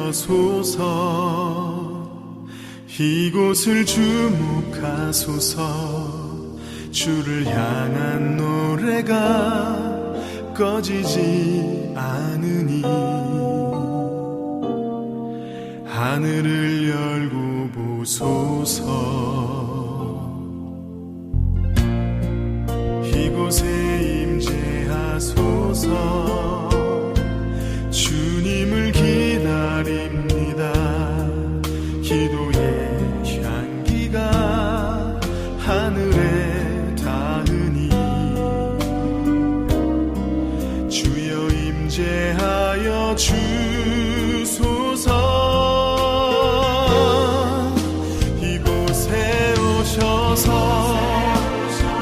물려소서. 이곳을 주목하소서. 주를 향한 노래가 꺼지지 않으니 하늘을 열고 보소서. 이곳에 임재하소서. 주님을 기다립니다. 기도의 향기가 하늘에 닿으니 주여 임재하여 주소서. 이곳에 오셔서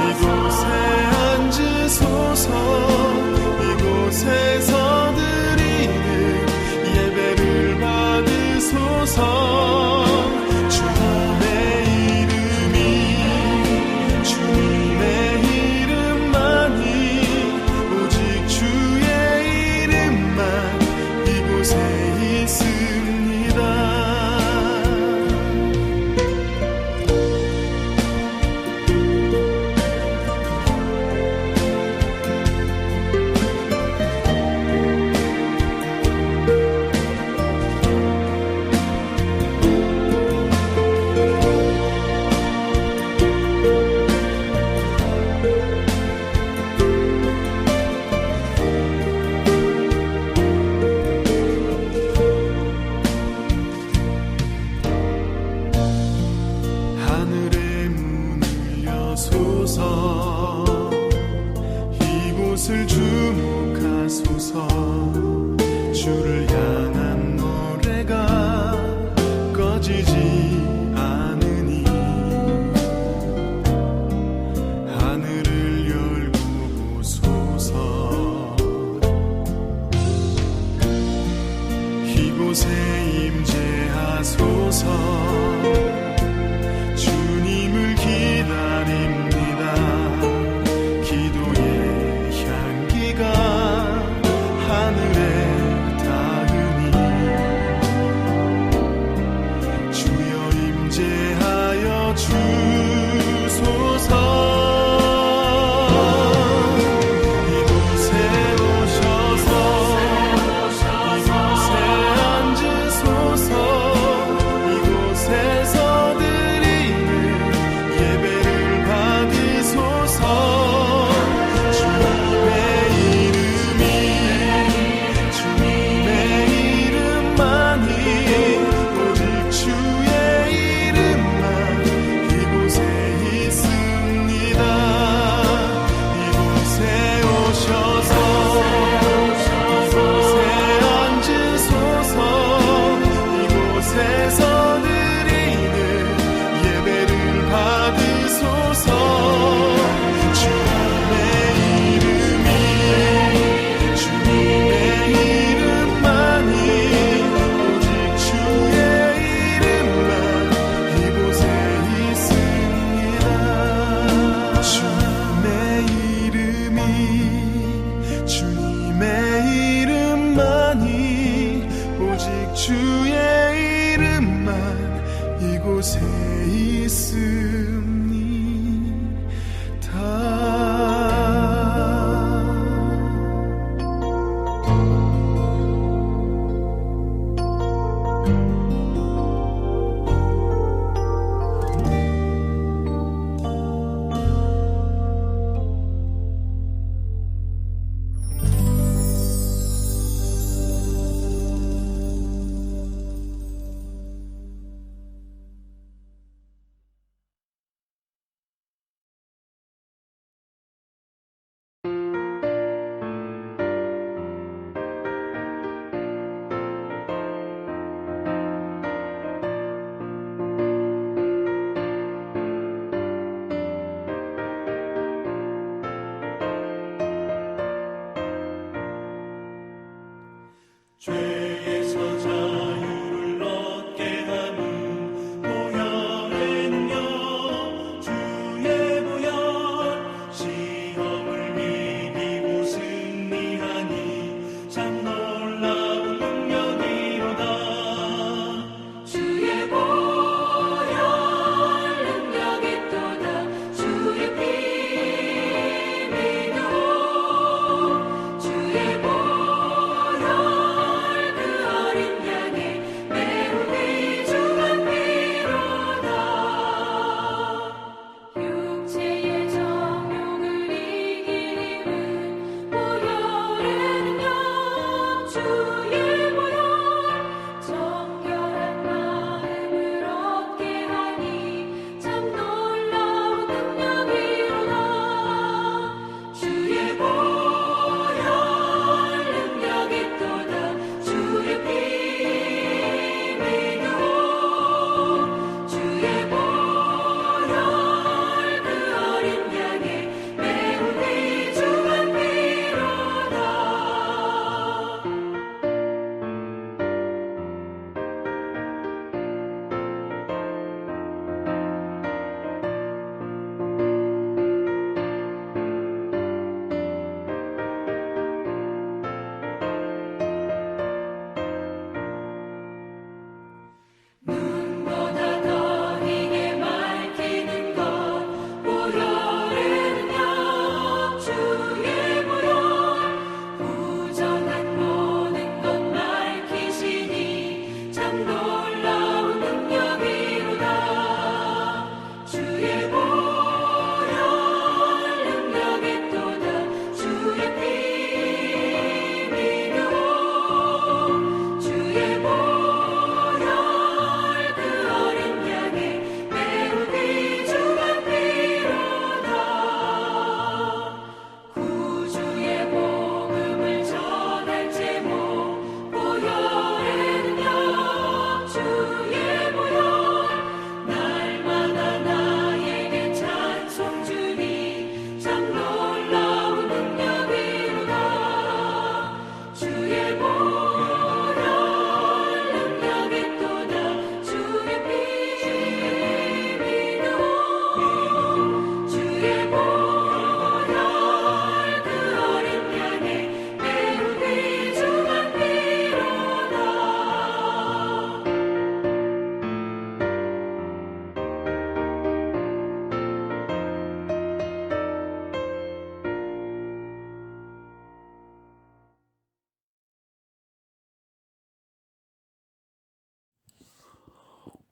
이곳에 앉으소서. 이곳에서 드리는 예배를 받으소서. 주님의 이름이 주님의 이름만이 오직 주의 이름만 이곳에 있습니다. 하늘의 문을 여소서. 이곳을 주목하소서. 주를 향한 노래가 꺼지지 않으니 하늘을 열고 보소서. 이곳에 임재하소서. 주님을 기다립니다. 기도의 향기가 하늘에 닿으니 주여 임재하여 주소서. 이곳에 오셔서 이곳에 앉으소서. 이곳에서 주의 이름만 이곳에 있습니다.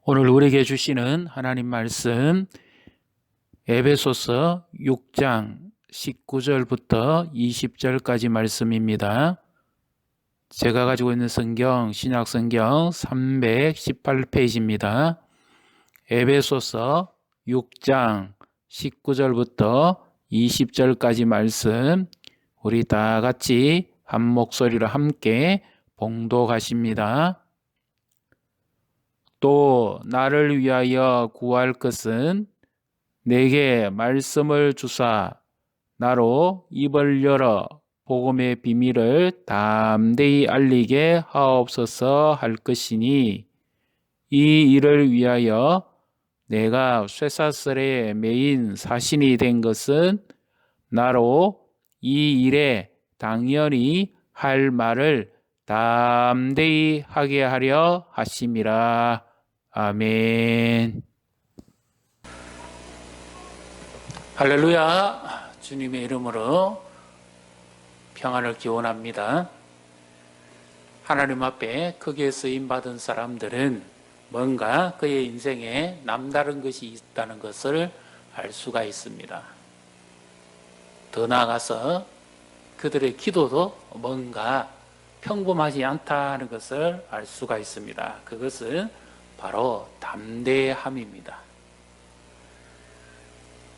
오늘 우리에게 주시는 하나님 말씀 에베소서 6장 19절부터 20절까지 말씀입니다. 제가 가지고 있는 성경 신약성경 318페이지입니다. 에베소서 6장 19절부터 20절까지 말씀 우리 다 같이 한 목소리로 함께 봉독하십니다. 또 나를 위하여 구할 것은 내게 말씀을 주사 나로 입을 열어 복음의 비밀을 담대히 알리게 하옵소서 할 것이니 이 일을 위하여 내가 쇠사슬에 매인 사신이 된 것은 나로 이 일에 당연히 할 말을 담대히 하게 하려 하심이라. 아멘. 할렐루야. 주님의 이름으로 평안을 기원합니다. 하나님 앞에 크게 쓰임받은 사람들은 뭔가 그의 인생에 남다른 것이 있다는 것을 알 수가 있습니다. 더 나아가서 그들의 기도도 뭔가 평범하지 않다는 것을 알 수가 있습니다. 그것은 바로 담대함입니다.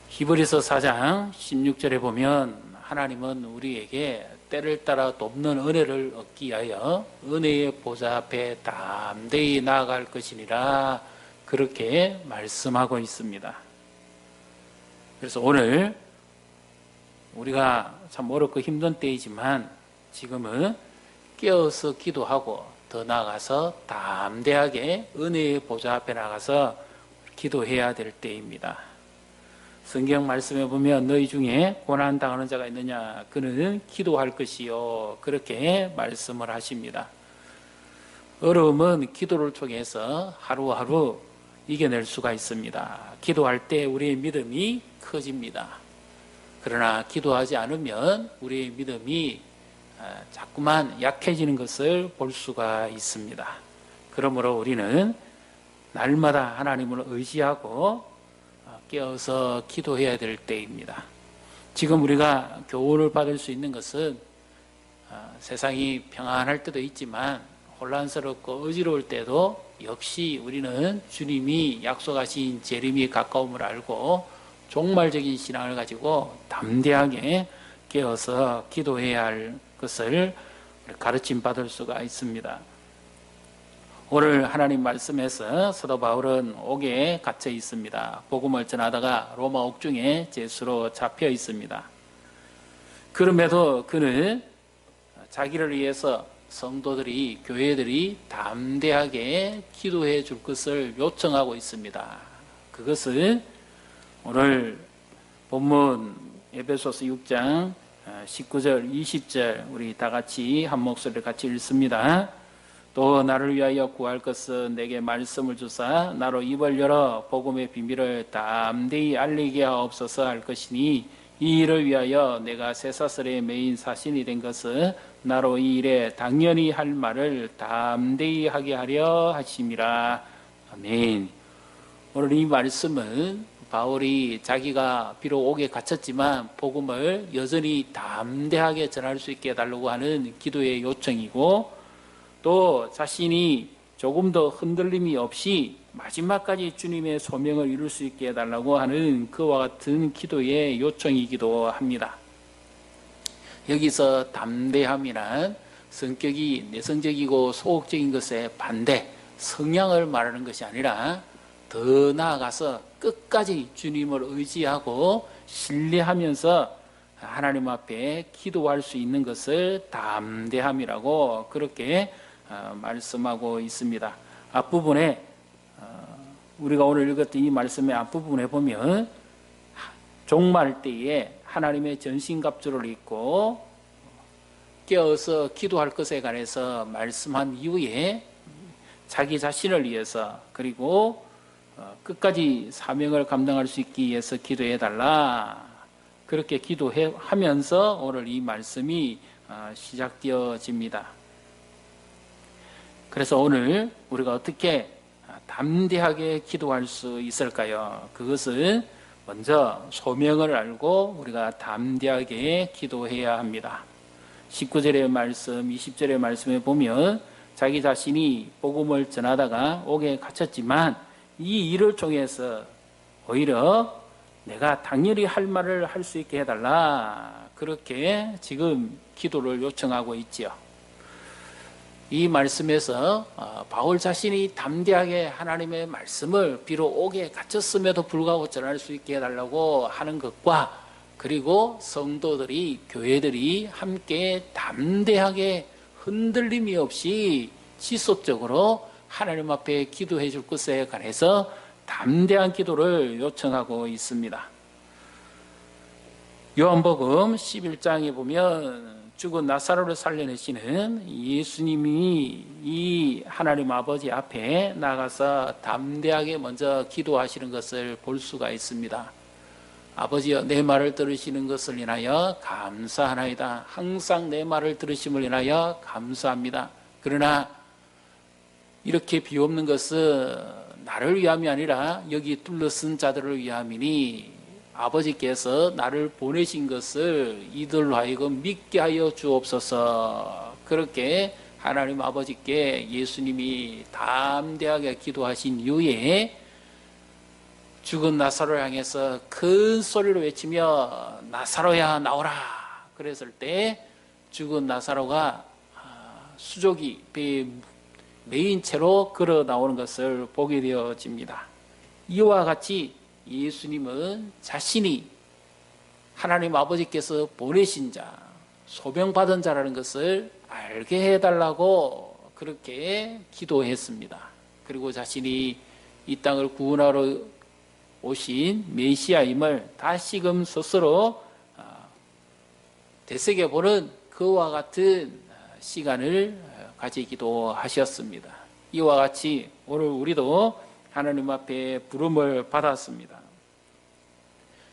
히브리서 4장 16절에 보면 하나님은 우리에게 때를 따라 돕는 은혜를 얻기 위하여 은혜의 보좌 앞에 담대히 나아갈 것이니라 그렇게 말씀하고 있습니다. 그래서 오늘 우리가 참 어렵고 힘든 때이지만 지금은 깨어서 기도하고 더 나아가서 담대하게 은혜의 보좌 앞에 나가서 기도해야 될 때입니다. 성경 말씀에 보면 너희 중에 고난당하는 자가 있느냐 그는 기도할 것이요 그렇게 말씀을 하십니다. 어려움은 기도를 통해서 하루하루 이겨낼 수가 있습니다. 기도할 때 우리의 믿음이 커집니다. 그러나 기도하지 않으면 우리의 믿음이 자꾸만 약해지는 것을 볼 수가 있습니다. 그러므로 우리는 날마다 하나님을 의지하고 깨어서 기도해야 될 때입니다. 지금 우리가 교훈을 받을 수 있는 것은 세상이 평안할 때도 있지만 혼란스럽고 어지러울 때도 역시 우리는 주님이 약속하신 재림이 가까움을 알고 종말적인 신앙을 가지고 담대하게 깨어서 기도해야 할 것을 가르침 받을 수가 있습니다. 오늘 하나님 말씀에서 사도 바울은 옥에 갇혀 있습니다. 복음을 전하다가 로마 옥중에 죄수로 잡혀 있습니다. 그럼에도 그는 자기를 위해서 성도들이 교회들이 담대하게 기도해 줄 것을 요청하고 있습니다. 그것은 오늘 본문 에베소서 6장 19절 20절 우리 다 같이 한 목소리를 같이 읽습니다. 또 나를 위하여 구할 것은 내게 말씀을 주사 나로 입을 열어 복음의 비밀을 담대히 알리게 하옵소서 할 것이니 이 일을 위하여 내가 쇠사슬에 매인 사신이 된 것은 나로 이 일에 당연히 할 말을 담대히 하게 하려 하심이라. 아멘. 오늘 이 말씀은 바울이 자기가 비록 옥에 갇혔지만 복음을 여전히 담대하게 전할 수 있게 해달라고 하는 기도의 요청이고 또 자신이 조금 더 흔들림이 없이 마지막까지 주님의 소명을 이룰 수 있게 해달라고 하는 그와 같은 기도의 요청이기도 합니다. 여기서 담대함이란 성격이 내성적이고 소극적인 것에 반대, 성향을 말하는 것이 아니라 더 나아가서 끝까지 주님을 의지하고 신뢰하면서 하나님 앞에 기도할 수 있는 것을 담대함이라고 그렇게 말씀하고 있습니다. 앞부분에 우리가 오늘 읽었던 이 말씀의 앞부분에 보면 종말 때에 하나님의 전신갑주를 입고 깨어서 기도할 것에 관해서 말씀한 이후에 자기 자신을 위해서 그리고 끝까지 사명을 감당할 수 있기 위해서 기도해달라 그렇게 기도하면서 오늘 이 말씀이 시작되어집니다. 그래서 오늘 우리가 어떻게 담대하게 기도할 수 있을까요? 그것은 먼저 소명을 알고 우리가 담대하게 기도해야 합니다. 19절의 말씀, 20절의 말씀에 보면 자기 자신이 복음을 전하다가 옥에 갇혔지만 이 일을 통해서 오히려 내가 당연히 할 말을 할 수 있게 해달라. 그렇게 지금 기도를 요청하고 있지요. 이 말씀에서 바울 자신이 담대하게 하나님의 말씀을 비록 옥에 갇혔음에도 불구하고 전할 수 있게 해달라고 하는 것과 그리고 성도들이 교회들이 함께 담대하게 흔들림이 없이 지속적으로 하나님 앞에 기도해 줄 것에 관해서 담대한 기도를 요청하고 있습니다. 요한복음 11장에 보면 죽은 나사로를 살려내시는 예수님이 이 하나님 아버지 앞에 나가서 담대하게 먼저 기도하시는 것을 볼 수가 있습니다. 아버지여, 내 말을 들으시는 것을 인하여 감사하나이다. 항상 내 말을 들으심을 인하여 감사합니다. 그러나 이렇게 비옵는 것은 나를 위함이 아니라 여기 둘러쓴 자들을 위함이니 아버지께서 나를 보내신 것을 이들로 하여금 믿게 하여 주옵소서. 그렇게 하나님 아버지께 예수님이 담대하게 기도하신 이후에 죽은 나사로를 향해서 큰 소리로 외치며 나사로야 나오라 그랬을 때 죽은 나사로가 수족이 배에 메인 채로 걸어 나오는 것을 보게 되어집니다. 이와 같이 예수님은 자신이 하나님 아버지께서 보내신 자, 소명받은 자라는 것을 알게 해달라고 그렇게 기도했습니다. 그리고 자신이 이 땅을 구원하러 오신 메시아임을 다시금 스스로 되새겨보는 그와 같은 시간을 가지기도 하셨습니다. 이와 같이 오늘 우리도 하나님 앞에 부름을 받았습니다.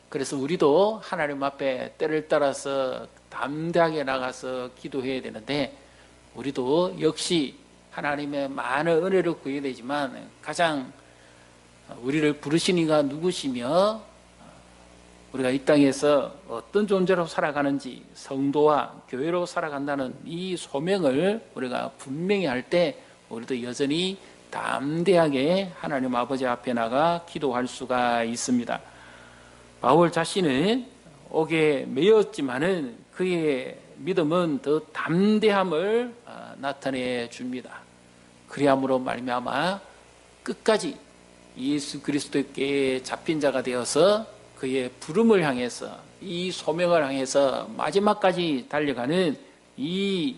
그래서 우리도 하나님 앞에 때를 따라서 담대하게 나가서 기도해야 되는데 우리도 역시 하나님의 많은 은혜를 구해야 되지만 가장 우리를 부르신 이가 누구시며 우리가 이 땅에서 어떤 존재로 살아가는지 성도와 교회로 살아간다는 이 소명을 우리가 분명히 할 때 우리도 여전히 담대하게 하나님 아버지 앞에 나가 기도할 수가 있습니다. 바울 자신은 옥에 매였지만은 그의 믿음은 더 담대함을 나타내 줍니다. 그리함으로 말미암아 끝까지 예수 그리스도께 잡힌 자가 되어서 그의 부름을 향해서 이 소명을 향해서 마지막까지 달려가는 이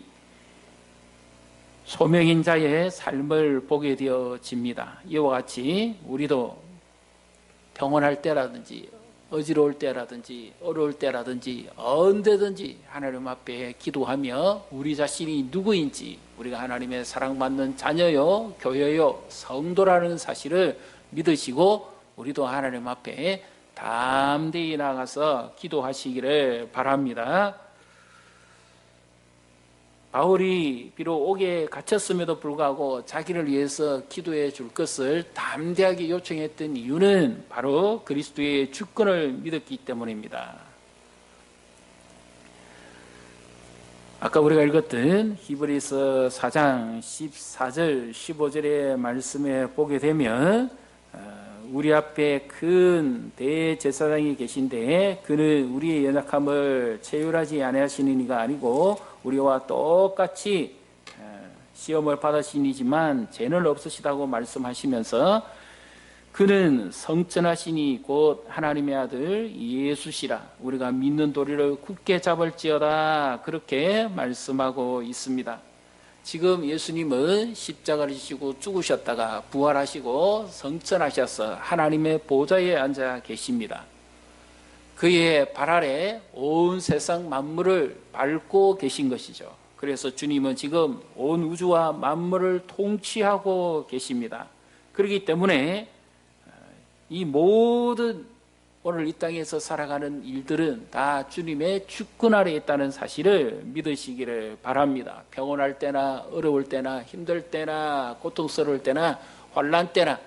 소명인 자의 삶을 보게 되어집니다. 이와 같이 우리도 병원할 때라든지 어지러울 때라든지 어려울 때라든지 언제든지 하나님 앞에 기도하며 우리 자신이 누구인지 우리가 하나님의 사랑받는 자녀요 교회요 성도라는 사실을 믿으시고 우리도 하나님 앞에 담대히 나가서 기도하시기를 바랍니다. 바울이 비록 옥에 갇혔음에도 불구하고 자기를 위해서 기도해 줄 것을 담대하게 요청했던 이유는 바로 그리스도의 주권을 믿었기 때문입니다. 아까 우리가 읽었던 히브리서 4장 14절 15절의 말씀에 보게 되면 우리 앞에 큰 대제사장이 계신데 그는 우리의 연약함을 체휼하지 아니하시는 이가 아니고 우리와 똑같이 시험을 받으신 이지만 죄는 없으시다고 말씀하시면서 그는 성전하시니 곧 하나님의 아들 예수시라 우리가 믿는 도리를 굳게 잡을지어다 그렇게 말씀하고 있습니다. 지금 예수님은 십자가를 지시고 죽으셨다가 부활하시고 성천하셔서 하나님의 보좌에 앉아 계십니다. 그의 발 아래 온 세상 만물을 밟고 계신 것이죠. 그래서 주님은 지금 온 우주와 만물을 통치하고 계십니다. 그렇기 때문에 이 모든 오늘 이 땅에서 살아가는 일들은 다 주님의 주권 아래에 있다는 사실을 믿으시기를 바랍니다. 병원할 때나 어려울 때나 힘들 때나 고통스러울 때나 환난 때나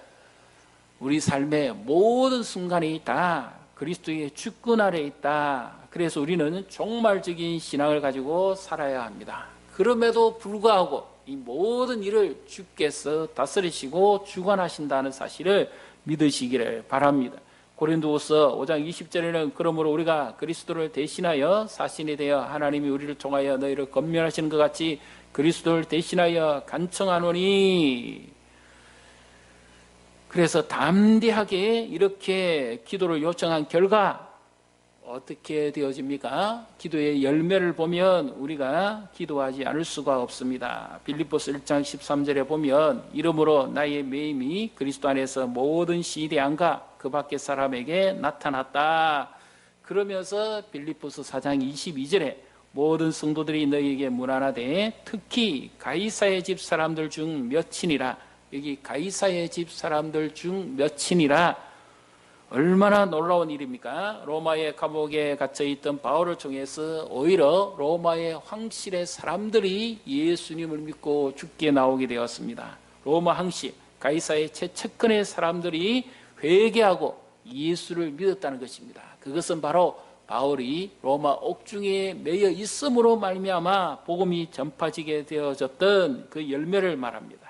우리 삶의 모든 순간이 다 그리스도의 주권 아래 있다. 그래서 우리는 종말적인 신앙을 가지고 살아야 합니다. 그럼에도 불구하고 이 모든 일을 주께서 다스리시고 주관하신다는 사실을 믿으시기를 바랍니다. 고린도후서 5장 20절에는 그러므로 우리가 그리스도를 대신하여 사신이 되어 하나님이 우리를 통하여 너희를 권면하시는 것 같이 그리스도를 대신하여 간청하노니. 그래서 담대하게 이렇게 기도를 요청한 결과 어떻게 되어집니까? 기도의 열매를 보면 우리가 기도하지 않을 수가 없습니다. 빌립보서 1장 13절에 보면 이러므로 나의 매임이 그리스도 안에서 모든 시대안과 그 밖의 사람에게 나타났다. 그러면서 빌립보서 4장 22절에 모든 성도들이 너희에게 문안하되 특히 가이사의 집 사람들 중 몇이니라. 여기 가이사의 집 사람들 중 몇이니라. 얼마나 놀라운 일입니까? 로마의 감옥에 갇혀있던 바울을 통해서 오히려 로마의 황실의 사람들이 예수님을 믿고 죽게 나오게 되었습니다. 로마 황실, 가이사의 최측근의 사람들이 회개하고 예수를 믿었다는 것입니다. 그것은 바로 바울이 로마 옥중에 매여 있음으로 말미암아 복음이 전파지게 되어졌던 그 열매를 말합니다.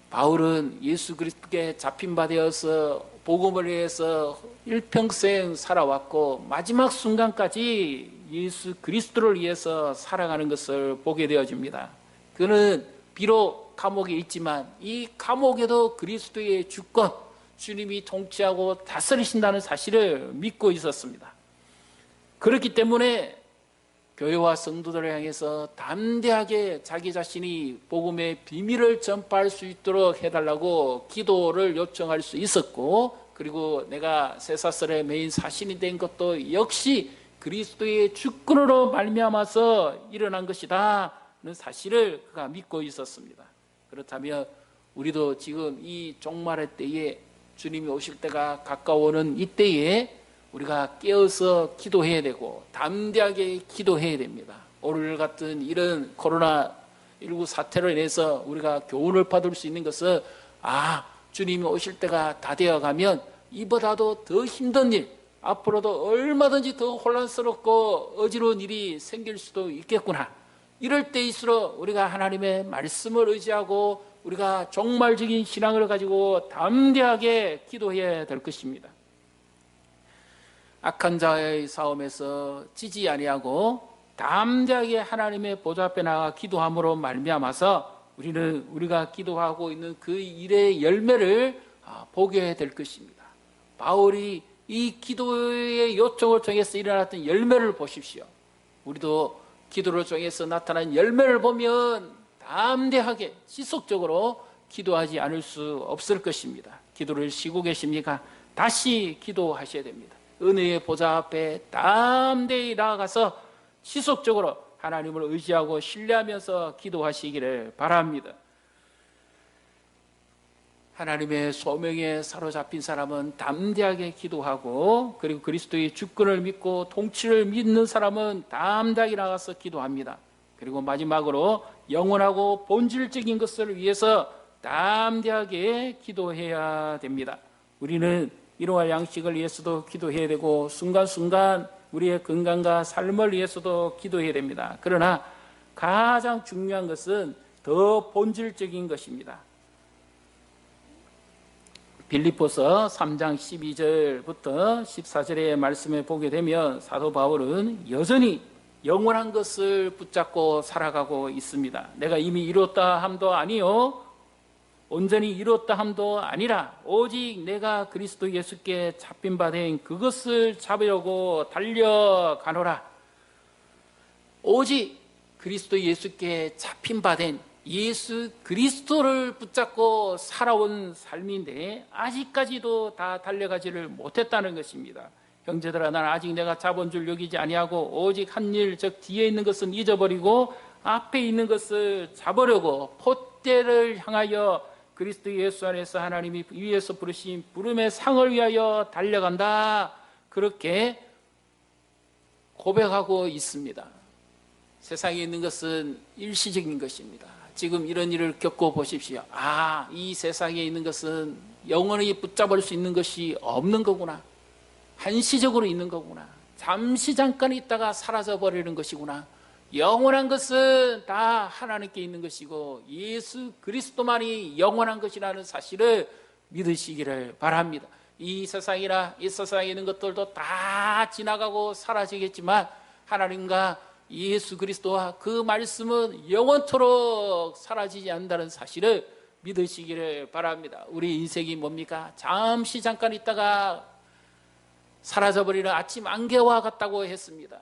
바울은 예수 그리스도께 잡힌 바 되어서 복음을 위해서 일평생 살아왔고 마지막 순간까지 예수 그리스도를 위해서 살아가는 것을 보게 되어집니다. 그는 비록 감옥에 있지만 이 감옥에도 그리스도의 주권, 주님이 통치하고 다스리신다는 사실을 믿고 있었습니다. 그렇기 때문에 교회와 성도들을 향해서 담대하게 자기 자신이 복음의 비밀을 전파할 수 있도록 해달라고 기도를 요청할 수 있었고, 그리고 내가 쇠사슬의 메인 사신이 된 것도 역시 그리스도의 주권으로 말미암아서 일어난 것이다는 사실을 그가 믿고 있었습니다. 그렇다면 우리도 지금 이 종말의 때에 주님이 오실 때가 가까워오는 이때에 우리가 깨어서 기도해야 되고 담대하게 기도해야 됩니다. 오늘 같은 이런 코로나19 사태로 인해서 우리가 교훈을 받을 수 있는 것은 주님이 오실 때가 다 되어가면 이보다도 더 힘든 일, 앞으로도 얼마든지 더 혼란스럽고 어지러운 일이 생길 수도 있겠구나. 이럴 때일수록 우리가 하나님의 말씀을 의지하고 우리가 종말적인 신앙을 가지고 담대하게 기도해야 될 것입니다. 악한 자의 싸움에서 지지 아니하고 담대하게 하나님의 보좌 앞에 나가 기도함으로 말미암아서 우리가 기도하고 있는 그 일의 열매를 보게 될 것입니다. 바울이 이 기도의 요청을 통해서 일어났던 열매를 보십시오. 우리도 기도를 통해서 나타난 열매를 보면 담대하게 지속적으로 기도하지 않을 수 없을 것입니다. 기도를 쉬고 계십니까? 다시 기도하셔야 됩니다. 은혜의 보좌 앞에 담대히 나아가서 지속적으로 하나님을 의지하고 신뢰하면서 기도하시기를 바랍니다. 하나님의 소명에 사로잡힌 사람은 담대하게 기도하고, 그리고 그리스도의 주권을 믿고 통치를 믿는 사람은 담대하게 나가서 기도합니다. 그리고 마지막으로 영원하고 본질적인 것을 위해서 담대하게 기도해야 됩니다. 우리는 일용할 양식을 위해서도 기도해야 되고 순간순간 우리의 건강과 삶을 위해서도 기도해야 됩니다. 그러나 가장 중요한 것은 더 본질적인 것입니다. 빌립보서 3장 12절부터 14절의 말씀에 보게 되면 사도 바울은 여전히 영원한 것을 붙잡고 살아가고 있습니다. 내가 이미 이뤘다 함도 아니요 온전히 이뤘다 함도 아니라 오직 내가 그리스도 예수께 잡힌 바 된 그것을 잡으려고 달려가노라. 오직 그리스도 예수께 잡힌 바 된 예수 그리스도를 붙잡고 살아온 삶인데 아직까지도 다 달려가지를 못했다는 것입니다. 형제들아, 나는 아직 내가 잡은 줄 여기지 아니하고 오직 한 일, 즉 뒤에 있는 것은 잊어버리고 앞에 있는 것을 잡으려고 폿대를 향하여 그리스도 예수 안에서 하나님이 위에서 부르신 부름의 상을 위하여 달려간다. 그렇게 고백하고 있습니다. 세상에 있는 것은 일시적인 것입니다. 지금 이런 일을 겪고 보십시오. 이 세상에 있는 것은 영원히 붙잡을 수 있는 것이 없는 거구나. 한시적으로 있는 거구나. 잠시 잠깐 있다가 사라져버리는 것이구나. 영원한 것은 다 하나님께 있는 것이고 예수 그리스도만이 영원한 것이라는 사실을 믿으시기를 바랍니다. 이 세상이나 이 세상에 있는 것들도 다 지나가고 사라지겠지만 하나님과 예수 그리스도와 그 말씀은 영원토록 사라지지 않는다는 사실을 믿으시기를 바랍니다. 우리 인생이 뭡니까? 잠시 잠깐 있다가 사라져버리는 아침 안개와 같다고 했습니다.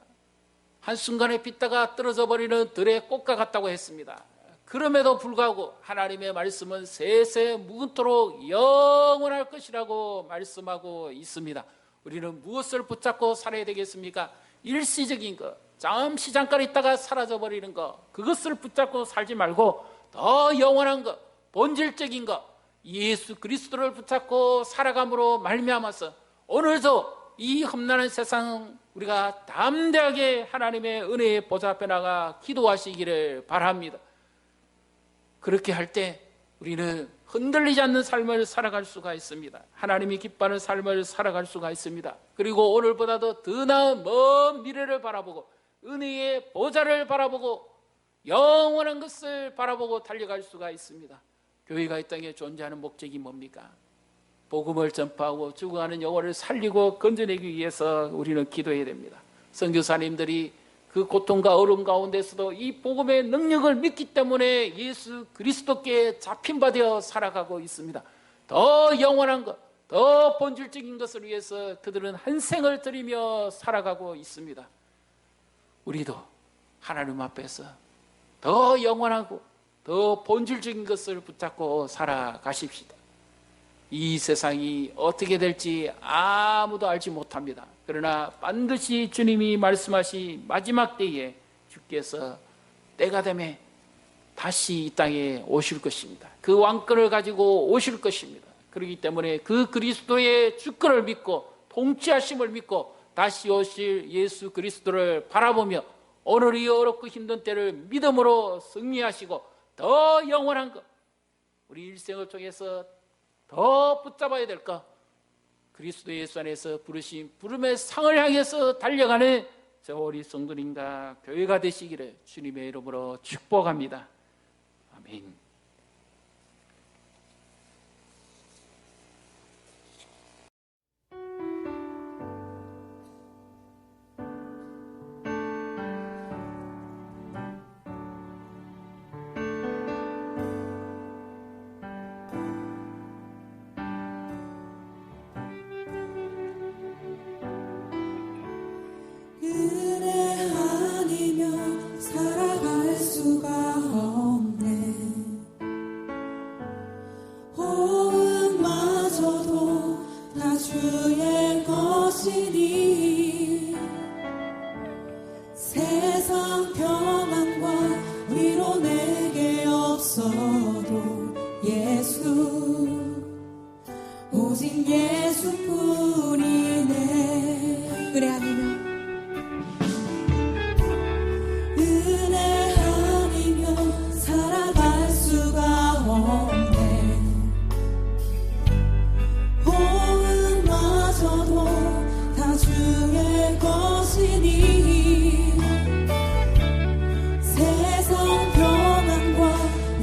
한순간에 빛다가 떨어져버리는 들의 꽃과 같다고 했습니다. 그럼에도 불구하고 하나님의 말씀은 세세 무근토록 영원할 것이라고 말씀하고 있습니다. 우리는 무엇을 붙잡고 살아야 되겠습니까? 일시적인 것, 잠시 잠깐 있다가 사라져버리는 것, 그것을 붙잡고 살지 말고 더 영원한 것, 본질적인 것, 예수 그리스도를 붙잡고 살아감으로 말미암아서 오늘도 이 험난한 세상 우리가 담대하게 하나님의 은혜의 보좌 앞에 나가 기도하시기를 바랍니다. 그렇게 할 때 우리는 흔들리지 않는 삶을 살아갈 수가 있습니다. 하나님이 기뻐하는 삶을 살아갈 수가 있습니다. 그리고 오늘보다도 더 나은 먼 미래를 바라보고 은혜의 보좌를 바라보고 영원한 것을 바라보고 달려갈 수가 있습니다. 교회가 이 땅에 존재하는 목적이 뭡니까? 복음을 전파하고 죽어가는 영혼을 살리고 건져내기 위해서 우리는 기도해야 됩니다. 선교사님들이 그 고통과 어려움 가운데서도 이 복음의 능력을 믿기 때문에 예수 그리스도께 잡힌 바 되어 살아가고 있습니다. 더 영원한 것, 더 본질적인 것을 위해서 그들은 한 생을 들이며 살아가고 있습니다. 우리도 하나님 앞에서 더 영원하고 더 본질적인 것을 붙잡고 살아가십시다. 이 세상이 어떻게 될지 아무도 알지 못합니다. 그러나 반드시 주님이 말씀하신 마지막 때에 주께서 때가 되면 다시 이 땅에 오실 것입니다. 그 왕권을 가지고 오실 것입니다. 그렇기 때문에 그 그리스도의 주권을 믿고 통치하심을 믿고 다시 오실 예수 그리스도를 바라보며 오늘 이 어렵고 힘든 때를 믿음으로 승리하시고 더 영원한 것, 우리 일생을 통해서 더 붙잡아야 될 것, 그리스도 예수 안에서 부르신 부름의 상을 향해서 달려가는 저 우리 성도님과 교회가 되시기를 주님의 이름으로 축복합니다. 아멘. 은혜 아니면 살아갈 수가 없네. 호흡마저도 다 주의 것이니 세상 평안과 위로 내게 없어도 예수, 오직 예수뿐이네. 은혜 아니면 은혜 아니면 살아갈 수가 없네. 호흡마저도 다 주의 것이니 세상 평안과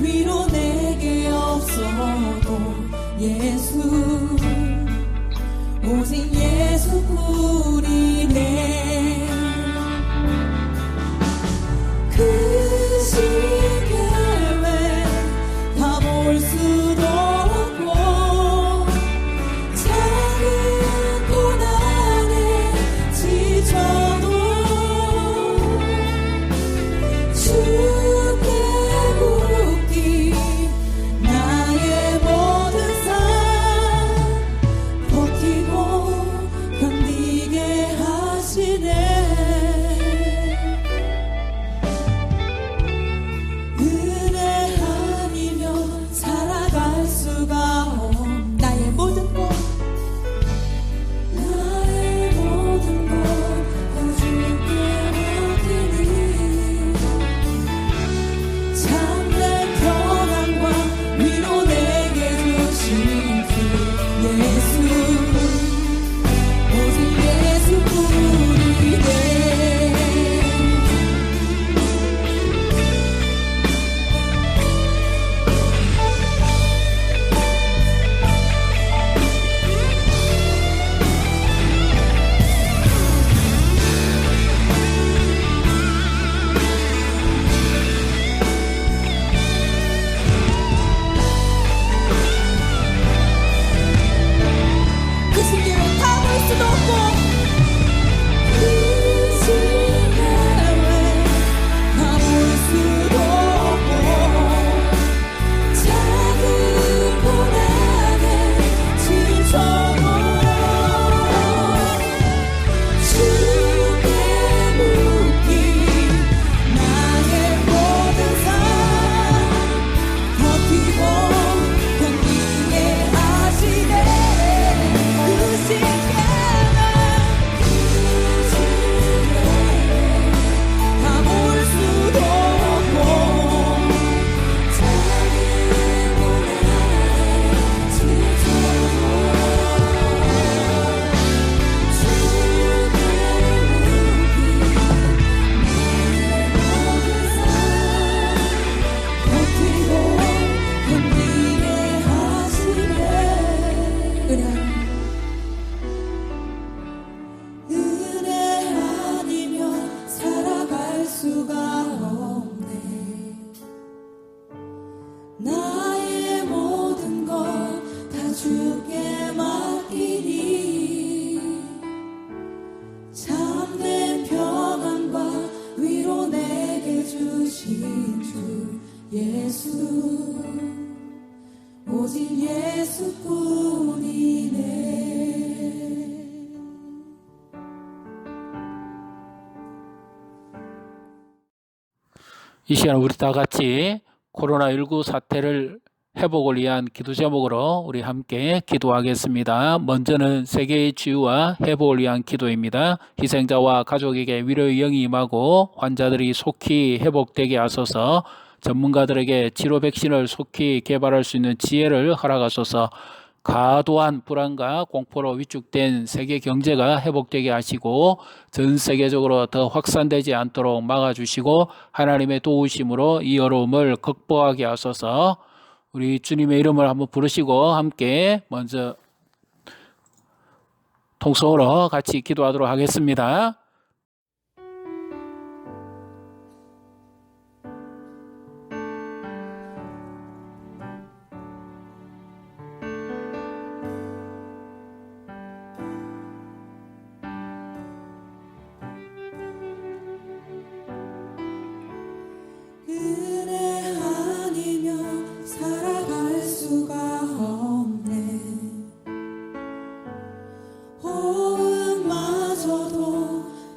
위로 내게 없어도 예수, 오직 예수뿐이네. 그 시계에 다 볼 수도 없고 작은 고난에 지쳐도 주께 묻기 나의 모든 삶 버티고 견디게 하시네. 은혜 아니면 살아갈 수가 없. 나의 모든 것, 나의 모든 것 다 주께 맡기니 참된 평 예수뿐이네. 이 시간 우리 다 같이 코로나19 사태를 회복을 위한 기도 제목으로 우리 함께 기도하겠습니다. 먼저는 세계의 치유와 회복을 위한 기도입니다. 희생자와 가족에게 위로의 영이 임하고 환자들이 속히 회복되게 하소서, 전문가들에게 치료 백신을 속히 개발할 수 있는 지혜를 허락하소서, 과도한 불안과 공포로 위축된 세계 경제가 회복되게 하시고 전 세계적으로 더 확산되지 않도록 막아주시고 하나님의 도우심으로 이 어려움을 극복하게 하소서. 우리 주님의 이름을 한번 부르시고 함께 먼저 통성으로 같이 기도하도록 하겠습니다. 은혜 아니면 살아갈 수가 없네. 호흡마저도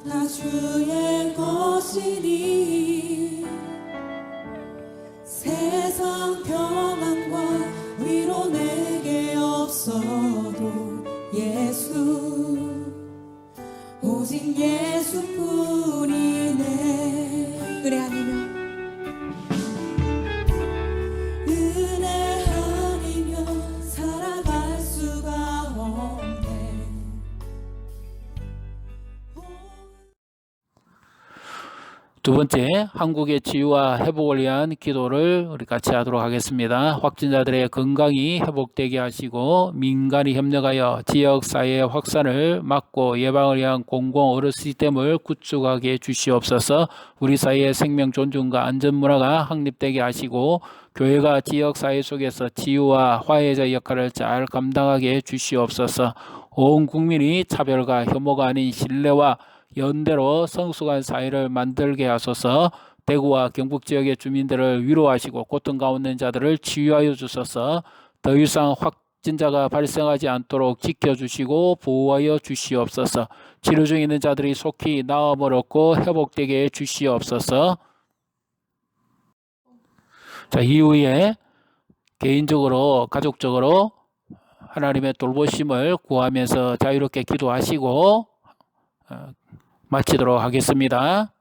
다 주의 것이니 세상 평안과 위로 내게 없어도 예수, 오직 예수뿐이네. 은혜 아니면 은혜 아니면 살아갈 수가 없네. 두 번째, 한국의 치유와 회복을 위한 기도를 우리 같이 하도록 하겠습니다. 확진자들의 건강이 회복되게 하시고 민간이 협력하여 지역사회의 확산을 막고 예방을 위한 공공 의료 시스템을 구축하게 주시옵소서. 우리 사회의 생명 존중과 안전문화가 확립되게 하시고 교회가 지역사회 속에서 치유와 화해자 역할을 잘 감당하게 주시옵소서. 온 국민이 차별과 혐오가 아닌 신뢰와 연대로 성숙한 사회를 만들게 하소서. 대구와 경북 지역의 주민들을 위로하시고 고통 가운데 있는 자들을 치유하여 주소서. 더 이상 확진자가 발생하지 않도록 지켜주시고 보호하여 주시옵소서. 치료 중에 있는 자들이 속히 나음을 얻고 회복되게 해 주시옵소서. 자, 이후에 개인적으로 가족적으로 하나님의 돌보심을 구하면서 자유롭게 기도하시고 마치도록 하겠습니다.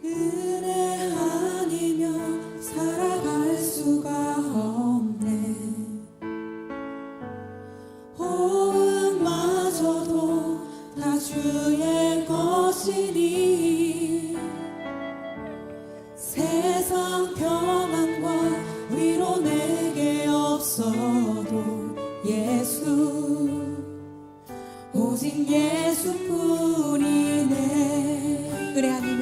은혜 아니면 살아갈 수가 없네. 호흡마저도 다 주의 것이니 세상 평안과 위로 내게 없어도 예수, 오직 예수뿐이네. 은혜 아니면